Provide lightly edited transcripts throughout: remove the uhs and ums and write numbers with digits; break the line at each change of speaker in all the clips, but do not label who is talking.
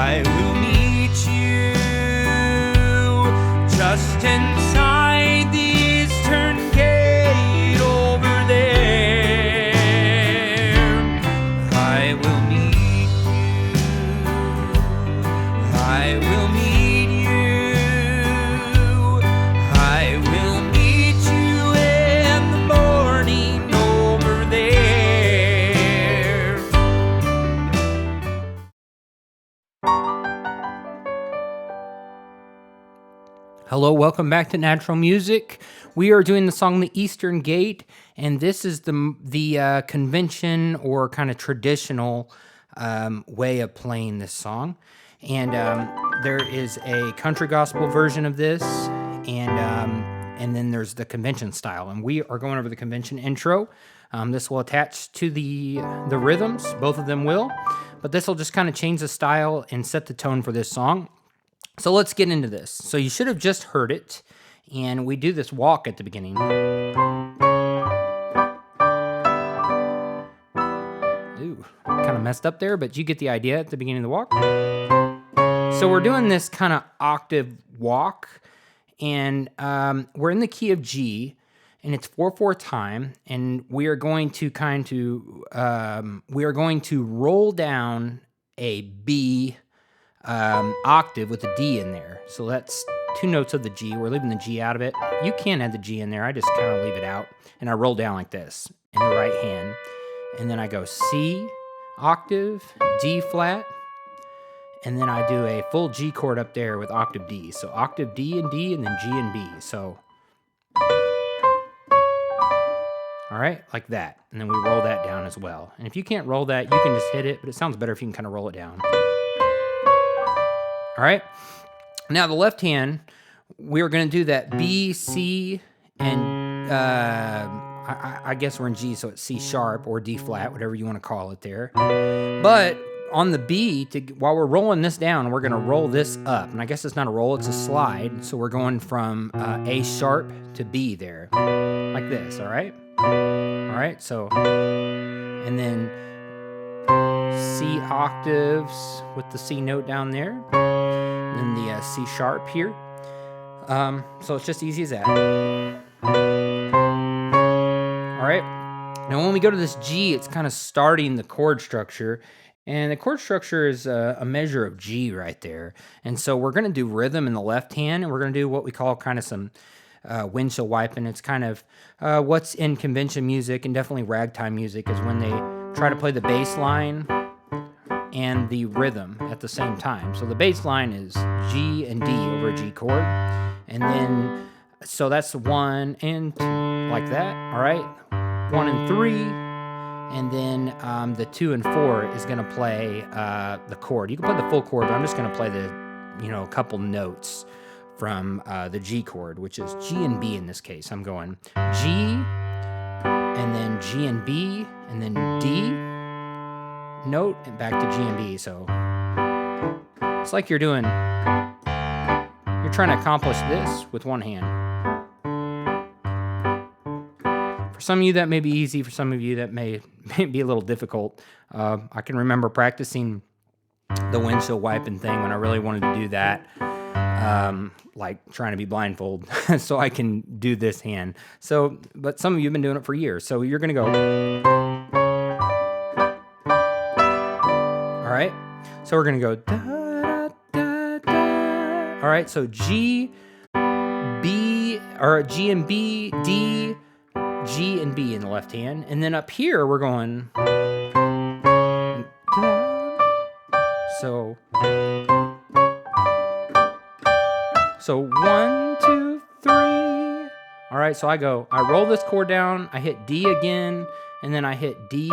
I will meet you just inside the eastern gate over there. I will meet you. I will meet you. I will meet you in the morning over there. Hello, welcome back to Natural Music. We are doing the song "The Eastern Gate," and this is the convention or kind of traditional way of playing this song. And there is a country gospel version of this, and then there's the convention style. And we are going over the convention intro. This will attach to the rhythms, both of them will, but this will just kind of change the style and set the tone for this song. So let's get into this. So you should have just heard it, and we do this walk at the beginning. Ooh, kind of messed up there, but you get the idea at the beginning of the walk. So we're doing this kind of octave walk, and we're in the key of G, and it's 4/4 time, and we are going to roll down a B octave with a D in there. So that's 2 notes of the G. We're leaving the G out of it. You can add the G in there. I just kind of leave it out. And I roll down like this in the right hand. And then I go C octave, D flat. And then I do a full G chord up there with octave D. So octave D, and then G and B. So, all right, like that. And then we roll that down as well. And if you can't roll that, you can just hit it. But it sounds better if you can kind of roll it down. All right, now the left hand, we're going to do that B, C, and I guess we're in G, so it's C sharp or D flat, whatever you want to call it there. But on the B, while we're rolling this down, we're going to roll this up. And I guess it's not a roll, it's a slide. So we're going from A sharp to B there, like this, all right? All right, so, and then C octaves with the C note down there. And the C sharp here. So it's just easy as that. All right. Now when we go to this G, it's kind of starting the chord structure. And the chord structure is a measure of G right there. And so we're going to do rhythm in the left hand, and we're going to do what we call kind of some windshield wiping. It's kind of what's in convention music and definitely ragtime music is when they try to play the bass line and the rhythm at the same time. So the bass line is G and D over a G chord. And then, so that's 1 and 2, like that, all right? 1 and 3, and then the 2 and 4 is gonna play the chord. You can play the full chord, but I'm just gonna play the, a couple notes from the G chord, which is G and B in this case. I'm going G, and then G and B, and then D, note, and back to G and B. So it's like you're trying to accomplish this with one hand. For some of you that may be easy, for some of you that may be a little difficult. I can remember practicing the windshield wiping thing when I really wanted to do that, like trying to be blindfolded so I can do this hand. So, but some of you have been doing it for years. So you're gonna go. All right, so we're gonna go da, da, da, da. All right, so G, B, or G and B, D, G and B in the left hand, and then up here we're going. So 1, 2, 3. All right, so I roll this chord down, I hit D again, and then I hit D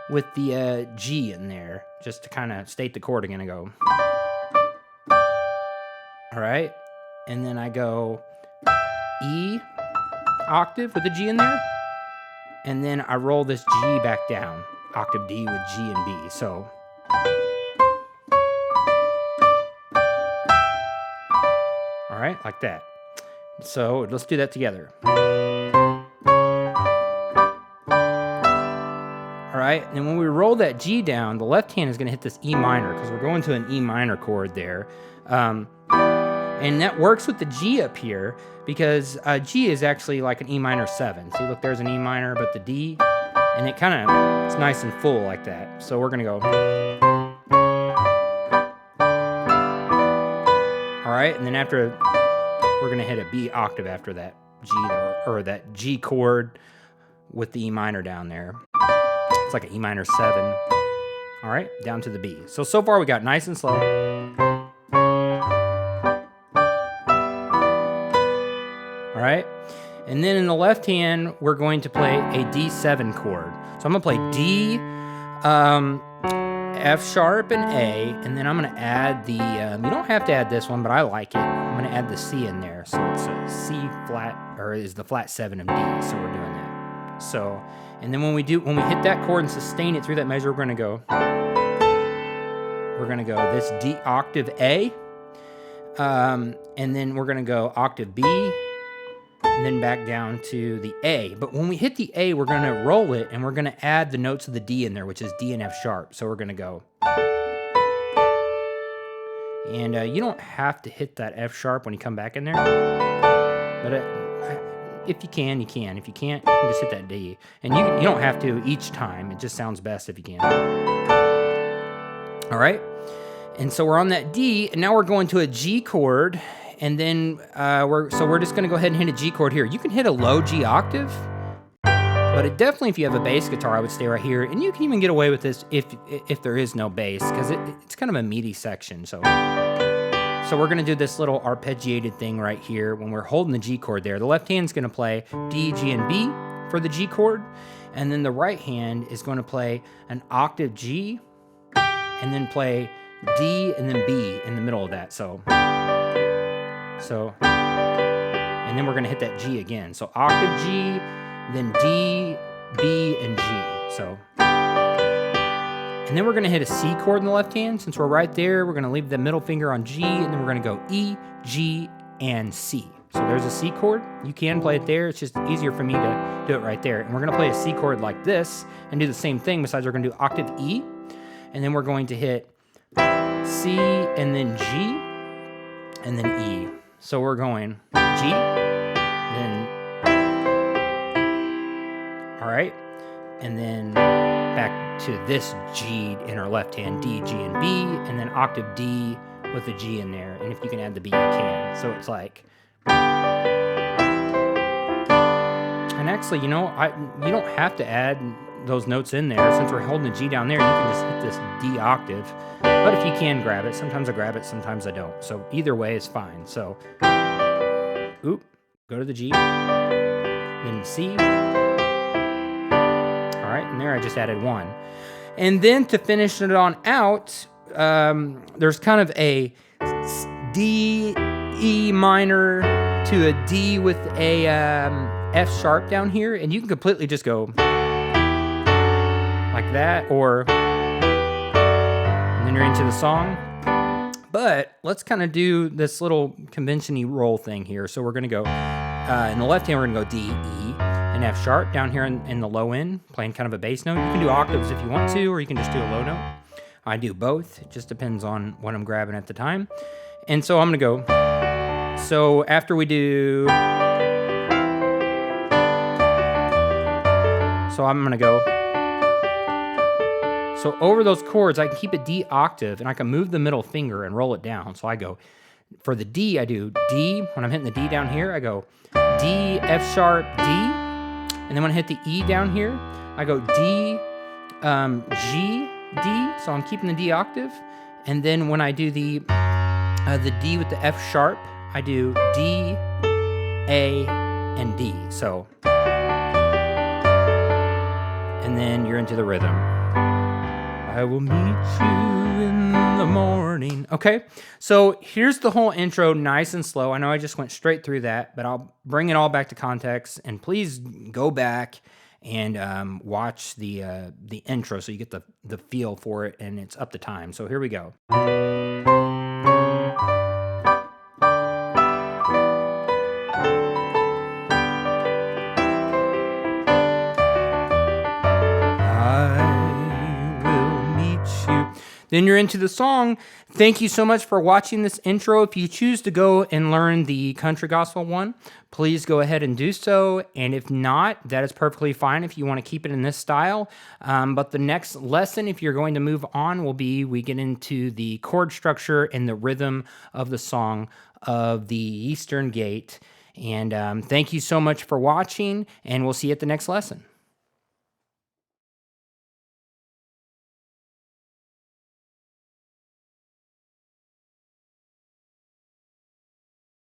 with the G in there, just to kind of state the chord again. I go, all right, and then I go E octave with the G in there, and then I roll this G back down, octave D with G and B. So, all right, like that. So let's do that together. All All right, and then when we roll that G down, the left hand is going to hit this E minor because we're going to an E minor chord there. And that works with the G up here because G is actually like an E minor 7. See, look, there's an E minor, but the D, and it's nice and full like that. So we're going to go. All right, and then after, we're going to hit a B octave after that G, or that G chord with the E minor down there. It's like an E minor 7. All right, down to the B. So far we got nice and slow. All right, and then in the left hand, we're going to play a D7 chord. So I'm gonna play D, F sharp, and A, and then I'm gonna add the, you don't have to add this one, but I like it. I'm gonna add the C in there. So it's a C flat, or is the flat 7 of D, so we're doing that. So, and then when we hit that chord and sustain it through that measure, we're gonna go this D octave A, and then we're gonna go octave B, and then back down to the A. But when we hit the A, we're gonna roll it, and we're gonna add the notes of the D in there, which is D and F sharp. So we're gonna go. And you don't have to hit that F sharp when you come back in there. But if you can, you can. If you can't, you can just hit that D. And you don't have to each time. It just sounds best if you can. All right. And so we're on that D, and now we're going to a G chord. And then we're just going to go ahead and hit a G chord here. You can hit a low G octave, but definitely if you have a bass guitar, I would stay right here. And you can even get away with this if there is no bass, because it's kind of a meaty section. So we're going to do this little arpeggiated thing right here when we're holding the G chord there. The left hand's going to play D, G, and B for the G chord, and then the right hand is going to play an octave G, and then play D and then B in the middle of that. So, and then we're gonna hit that G again. So octave G, then D, B, and G. So, and then we're gonna hit a C chord in the left hand. Since we're right there, we're gonna leave the middle finger on G, and then we're gonna go E, G, and C. So there's a C chord. You can play it there. It's just easier for me to do it right there. And we're gonna play a C chord like this and do the same thing. Besides, we're gonna do octave E, and then we're going to hit C, and then G, and then E. So we're going G, then, all right, and then back to this G in our left hand, D, G, and B, and then octave D with a G in there. And if you can add the B, you can. So it's like, and actually, you don't have to add those notes in there. Since we're holding the G down there, you can just hit this D octave. But if you can grab it, sometimes I grab it, sometimes I don't. So either way is fine. So, go to the G, then C. All right, and there I just added 1. And then to finish it on out, there's kind of a D, E minor to a D with a F sharp down here. And you can completely just go like that, or and then you're into the song. But let's kind of do this little convention-y roll thing here. So we're going to go, in the left hand, we're going to go D, E, and F sharp down here in the low end, playing kind of a bass note. You can do octaves if you want to, or you can just do a low note. I do both. It just depends on what I'm grabbing at the time. And so I'm going to go, so after we do, so I'm going to go, so over those chords, I can keep a D octave, and I can move the middle finger and roll it down. So I go, for the D, I do D. When I'm hitting the D down here, I go D, F sharp, D. And then when I hit the E down here, I go D, G, D. So I'm keeping the D octave. And then when I do the D with the F sharp, I do D, A, and D. So, and then you're into the rhythm. I will meet you in the morning. Okay, so here's the whole intro, nice and slow. I know I just went straight through that, but I'll bring it all back to context. And please go back and watch the intro so you get the feel for it, and it's up to time. So here we go. I then you're into the song. Thank you so much for watching this intro. If you choose to go and learn the country gospel one, please go ahead and do so. And if not, that is perfectly fine if you want to keep it in this style. But the next lesson, if you're going to move on, will be we get into the chord structure and the rhythm of the song of the Eastern Gate. And thank you so much for watching, and we'll see you at the next lesson.